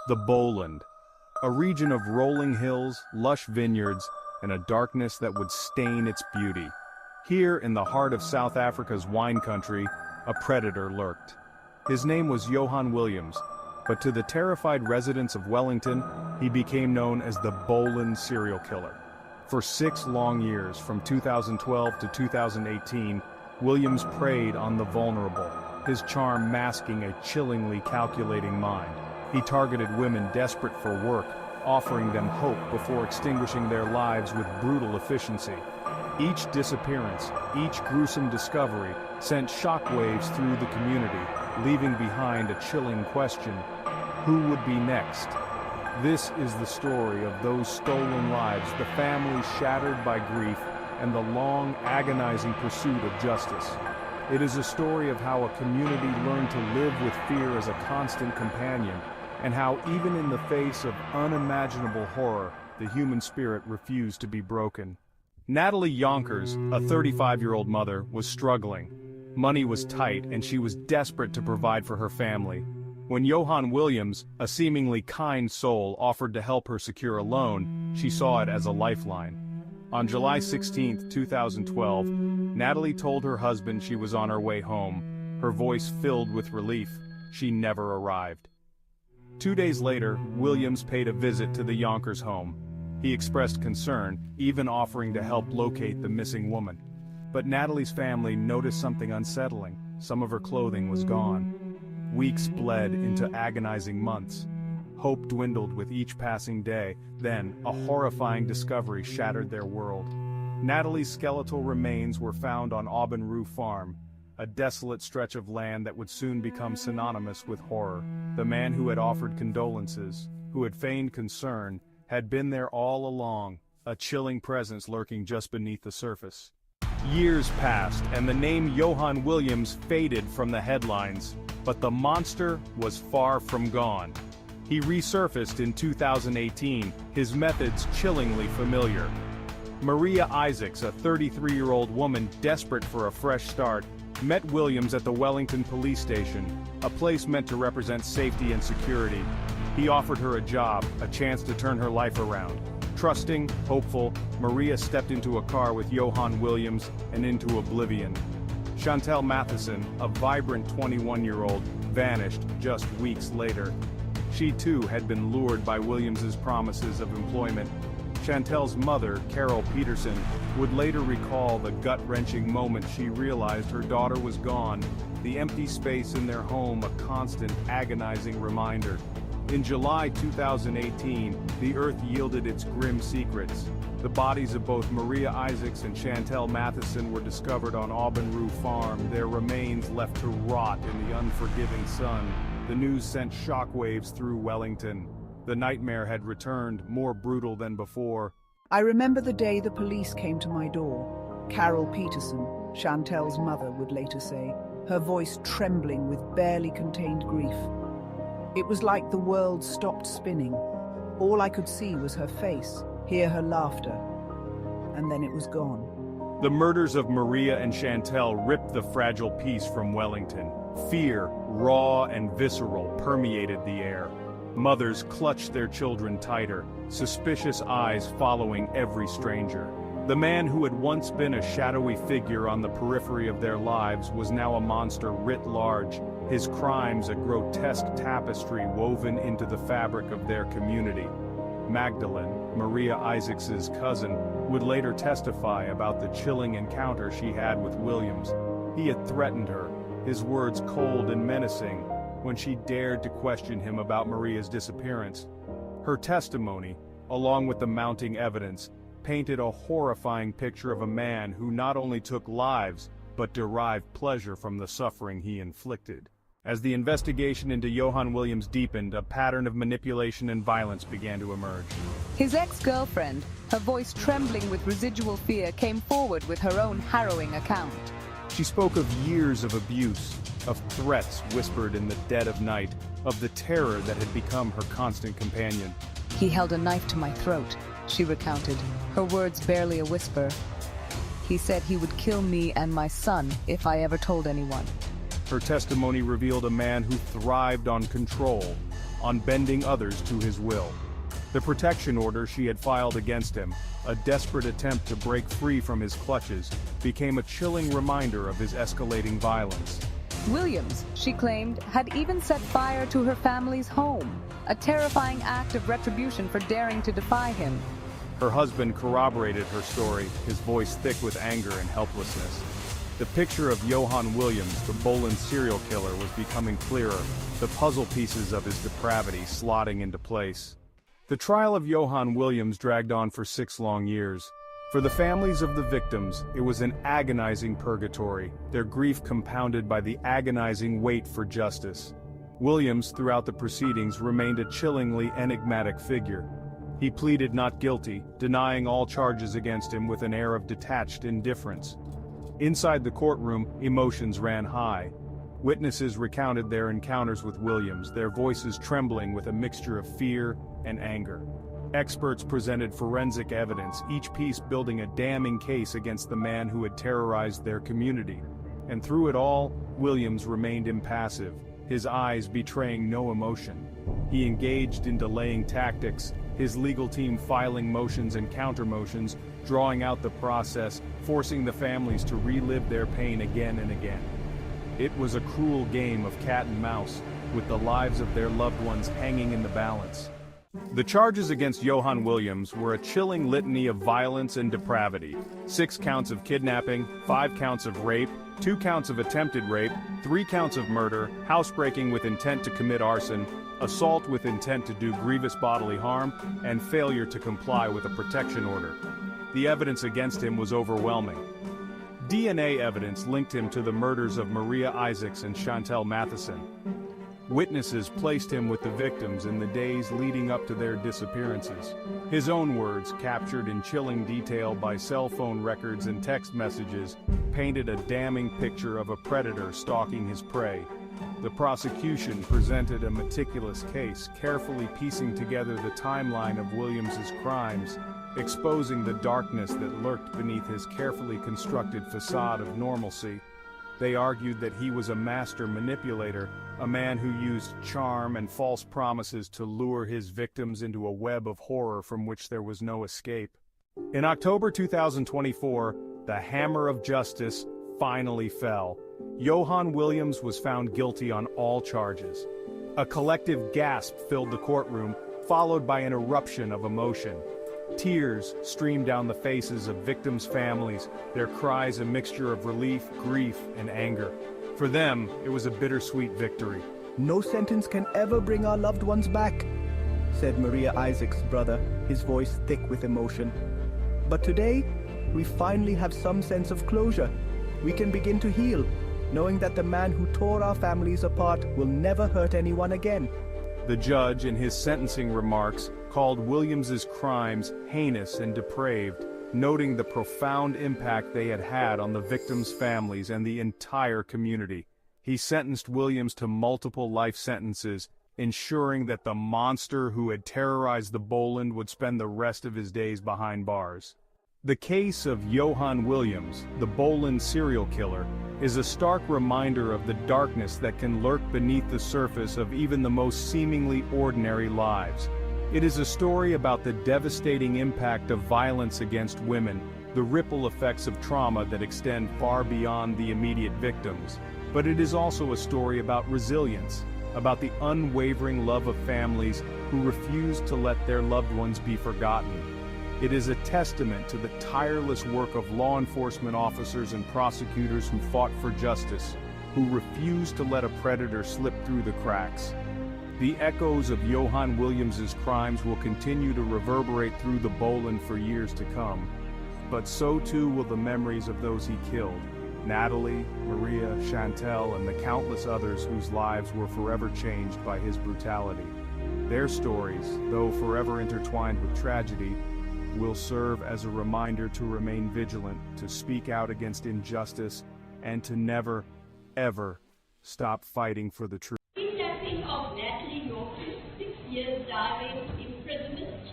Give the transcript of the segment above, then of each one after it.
The Boland, a region of rolling hills, lush vineyards, and a darkness that would stain its beauty. Here, in the heart of South Africa's wine country, a predator lurked. His name was Johan Williams, but to the terrified residents of Wellington, he became known as the Boland serial killer. For 6 long years, from 2012 to 2018, Williams preyed on the vulnerable, his charm masking a chillingly calculating mind. He targeted women desperate for work, offering them hope before extinguishing their lives with brutal efficiency. Each disappearance, each gruesome discovery, sent shockwaves through the community, leaving behind a chilling question: who would be next? This is the story of those stolen lives, the families shattered by grief, and the long, agonizing pursuit of justice. It is a story of how a community learned to live with fear as a constant companion, and how even in the face of unimaginable horror, the human spirit refused to be broken. Natalie Jonkers, a 35-year-old mother, was struggling. Money was tight, and she was desperate to provide for her family. When Johan Williams, a seemingly kind soul, offered to help her secure a loan, she saw it as a lifeline. On July 16, 2012, Natalie told her husband she was on her way home, her voice filled with relief. She never arrived. 2 days later, Williams paid a visit to the Jonkers home. He expressed concern, even offering to help locate the missing woman. But Natalie's family noticed something unsettling. Some of her clothing was gone. Weeks bled into agonizing months. Hope dwindled with each passing day. Then, a horrifying discovery shattered their world. Natalie's skeletal remains were found on Aubenroo Farm, a desolate stretch of land that would soon become synonymous with horror. The man who had offered condolences, who had feigned concern, had been there all along, a chilling presence lurking just beneath the surface. Years passed, and the name Johan Williams faded from the headlines, but the monster was far from gone. He resurfaced in 2018, his methods chillingly familiar. Maria Isaacs, a 33-year-old woman desperate for a fresh start, met Williams at the Wellington police station, a place meant to represent safety and security. He offered her a job, a chance to turn her life around. Trusting, hopeful, Maria stepped into a car with Johan Williams and into oblivion. Chantel Matheson, a vibrant 21-year-old, vanished just weeks later. She too had been lured by Williams's promises of employment. Chantel's mother, Carol Peterson, would later recall the gut-wrenching moment she realized her daughter was gone, the empty space in their home a constant, agonizing reminder. In July 2018, the earth yielded its grim secrets. The bodies of both Maria Isaacs and Chantel Matheson were discovered on Aubenroo Farm, their remains left to rot in the unforgiving sun. The news sent shockwaves through Wellington. The nightmare had returned, more brutal than before. I remember the day the police came to my door. Carol Peterson, Chantel's mother, would later say, her voice trembling with barely contained grief. It was like the world stopped spinning. All I could see was her face, hear her laughter, and then it was gone. The murders of Maria and Chantel ripped the fragile peace from Wellington. Fear, raw and visceral, permeated the air. Mothers clutched their children tighter, suspicious eyes following every stranger. The man who had once been a shadowy figure on the periphery of their lives was now a monster writ large, his crimes a grotesque tapestry woven into the fabric of their community. Magdalene, Maria Isaacs's cousin, would later testify about the chilling encounter she had with Williams. He had threatened her, his words cold and menacing, when she dared to question him about Maria's disappearance. Her testimony, along with the mounting evidence, painted a horrifying picture of a man who not only took lives, but derived pleasure from the suffering he inflicted. As the investigation into Johan Williams deepened, a pattern of manipulation and violence began to emerge. His ex-girlfriend, her voice trembling with residual fear, came forward with her own harrowing account. She spoke of years of abuse, of threats whispered in the dead of night, of the terror that had become her constant companion. He held a knife to my throat, she recounted, her words barely a whisper. He said he would kill me and my son if I ever told anyone. Her testimony revealed a man who thrived on control, on bending others to his will. The protection order she had filed against him, a desperate attempt to break free from his clutches, became a chilling reminder of his escalating violence. Williams, she claimed, had even set fire to her family's home, a terrifying act of retribution for daring to defy him. Her husband corroborated her story, his voice thick with anger and helplessness. The picture of Johan Williams, the Boland serial killer, was becoming clearer, the puzzle pieces of his depravity slotting into place. The trial of Johan Williams dragged on for 6 long years. For the families of the victims, it was an agonizing purgatory, their grief compounded by the agonizing wait for justice. Williams, throughout the proceedings, remained a chillingly enigmatic figure. He pleaded not guilty, denying all charges against him with an air of detached indifference. Inside the courtroom, emotions ran high. Witnesses recounted their encounters with Williams, their voices trembling with a mixture of fear and anger. Experts presented forensic evidence, each piece building a damning case against the man who had terrorized their community. And through it all, Williams remained impassive, his eyes betraying no emotion. He engaged in delaying tactics, his legal team filing motions and counter-motions, drawing out the process, forcing the families to relive their pain again and again. It was a cruel game of cat and mouse, with the lives of their loved ones hanging in the balance. The charges against Johan Williams were a chilling litany of violence and depravity. 6 counts of kidnapping, 5 counts of rape, 2 counts of attempted rape, 3 counts of murder, housebreaking with intent to commit arson, assault with intent to do grievous bodily harm, and failure to comply with a protection order. The evidence against him was overwhelming. DNA evidence linked him to the murders of Maria Isaacs and Chantel Matheson. Witnesses placed him with the victims in the days leading up to their disappearances. His own words, captured in chilling detail by cell phone records and text messages, painted a damning picture of a predator stalking his prey. The prosecution presented a meticulous case, carefully piecing together the timeline of Williams's crimes, exposing the darkness that lurked beneath his carefully constructed facade of normalcy. They argued that he was a master manipulator, a man who used charm and false promises to lure his victims into a web of horror from which there was no escape. In October 2024, the hammer of justice finally fell. Johan Williams was found guilty on all charges. A collective gasp filled the courtroom, followed by an eruption of emotion. Tears streamed down the faces of victims' families, their cries a mixture of relief, grief, and anger. For them, it was a bittersweet victory. "No sentence can ever bring our loved ones back," said Maria Isaac's brother, his voice thick with emotion. "But today, we finally have some sense of closure. We can begin to heal, knowing that the man who tore our families apart will never hurt anyone again." The judge, in his sentencing remarks, called Williams's crimes heinous and depraved, noting the profound impact they had had on the victims' families and the entire community. He sentenced Williams to multiple life sentences, ensuring that the monster who had terrorized the Boland would spend the rest of his days behind bars. The case of Johan Williams, the Boland serial killer, is a stark reminder of the darkness that can lurk beneath the surface of even the most seemingly ordinary lives. It is a story about the devastating impact of violence against women, the ripple effects of trauma that extend far beyond the immediate victims. But it is also a story about resilience, about the unwavering love of families who refuse to let their loved ones be forgotten. It is a testament to the tireless work of law enforcement officers and prosecutors who fought for justice, who refused to let a predator slip through the cracks. The echoes of Johan Williams's crimes will continue to reverberate through the Boland for years to come. But so too will the memories of those he killed, Natalie, Maria, Chantel, and the countless others whose lives were forever changed by his brutality. Their stories, though forever intertwined with tragedy, will serve as a reminder to remain vigilant, to speak out against injustice, and to never, ever stop fighting for the truth. Kidnapping of Natalie Jonkers, 6 years direct imprisonment.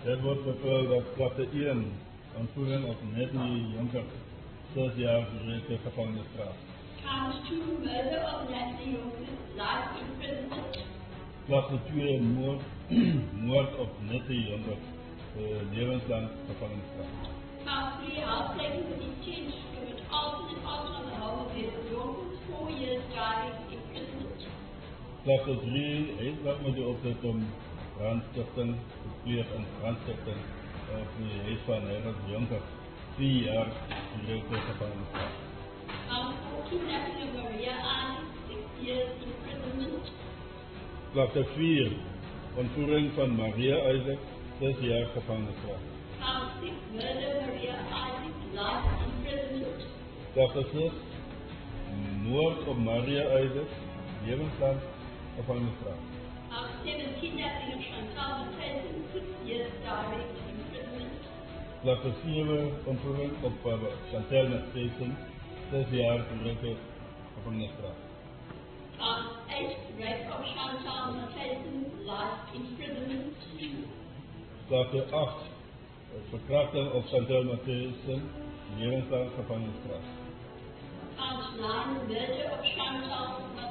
Het wordt bepaald dat klasse 1 ontvoering of Natalie Jonkers 6 jaar directe gevangenisstraf. Count 2, murder of Natalie Jonkers, life imprisonment. Klasse 2 moord op Natalie Jonkers levenslang gevangenisstraf. Count 3, housebreaking with intent to commit alternate act on the home of Mrs. Jonkers, 4 years direct imprisonment. Klasse 3 huisbraak met de opzet om brandstichting te plegen en brandstichting op de huis van Mrs. Jonkers 4 jaar directe gevangenisstraf. Count 4, kidnapping of Maria Isaac, 6 years imprisonment. Klasse 4 ontvoering van Maria Isaac 6 jaar gevangenisstraf. Count 6, murder Maria Isaac, life imprisonment. Klasse 6 moord op Maria Isaac levenslang gevangenisstraf. Count 7, kidnapping of Chantal Tyson, 6 years direct imprisonment. Klasse 7 ontvoering op Chantal Tyson 6 jaar directe gevangenisstraf. Count 8, rape of Chantal Tyson, life imprisonment. Klasse 8 verkrachting op Chantal Tyson levenslang gevangenisstraf. Count 9, murder of Chantal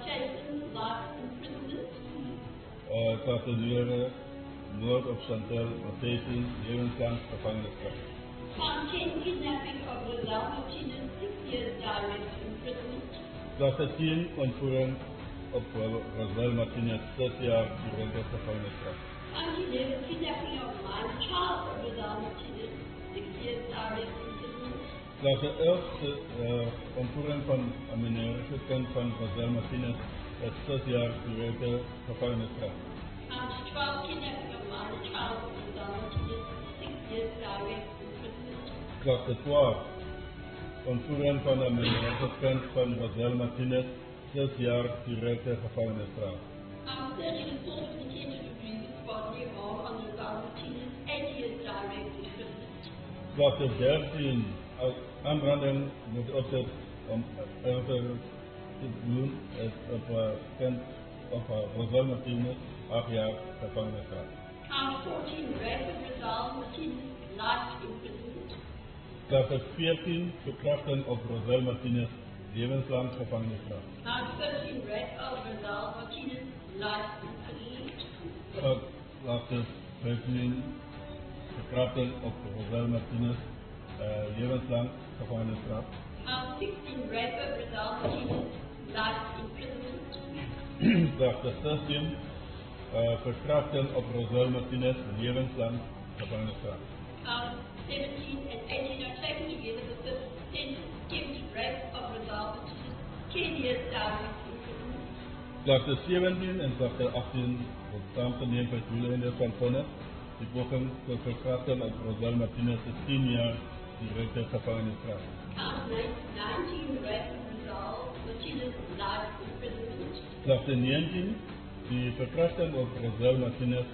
Tyson, life imprisonment. Klasse 9 moord op Chantal Tyson levenslang gevangenisstraf. Count 10, kidnapping of Rosal Martinez, 6 years direct imprisonment. Klasse 10 ontvoering op Rosal Martinez 6 jaar directe gevangenisstraf. Count 11, kidnapping of minor child of Rosal Martinez, 6 years direct imprisonment. Klasse 11 ontvoering van een minderjarige kind van Rosal Martinez 6 jaar directe gevangenisstraf. Count 12, kidnapping of minor child of Rosal Martinez, 6 years direct imprisonment. Klasse 12 ontvoering van een minderjarige kind van Rosal Martinez 6 jaar directe gevangenisstraf. Count 13, assault with intent to grievous bodily harm on Rosal Martinez, 8 years direct imprisonment. Klasse 13 aanranding met opzet om erger te doen op kind of Rosal Martinez 8 jaar gevangenisstraf. Count 14, rape of Rosal Martinez, life imprisonment. Klasse 14 verkrachting op Rosal Martinez levenslang gevangenisstraf. Count 15, rape of Rosal Martinez, life imprisonment. Klasse 15 verkrachting op Rosal Martinez levenslang gevangenisstraf. Count 16, rape of Rosal Martinez, life imprisonment. Klasse 16 verkrachting op Rosal Martinez levenslang gevangenisstraf. Count 17 and 18 are taken together with the sentence attempted rape of Rosal Martinez, 10 years direct imprisonment. Klasse 17 en klasse 18 wordt samengeneemd bij het doeleinde van vonnis. Die poging tot verkrachting op Rosal Martinez is 10 jaar directe gevangenisstraf. Count 19, rape of Rosal Martinez, life imprisonment. Klasse 19 die verkrachting op Rosal Martinez